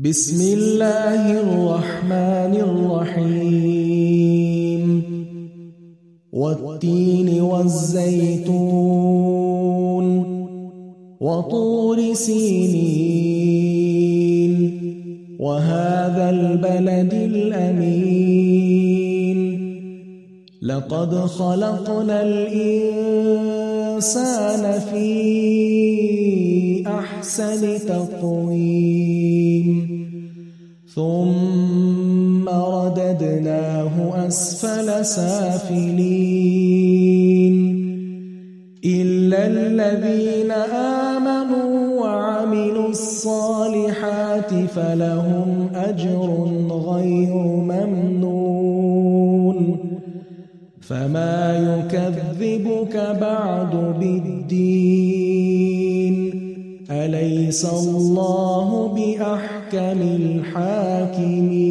بسم الله الرحمن الرحيم والتين والزيتون وطور سينين وهذا البلد الأمين لقد خلقنا الإنسان في أحسن تقويم ثم رددناه أسفل سافلين إلا الذين آمنوا وعملوا الصالحات فلهم أجر غير ممنون فما يكذبك بعد بالدين أليس الله بأحكم الحاكمين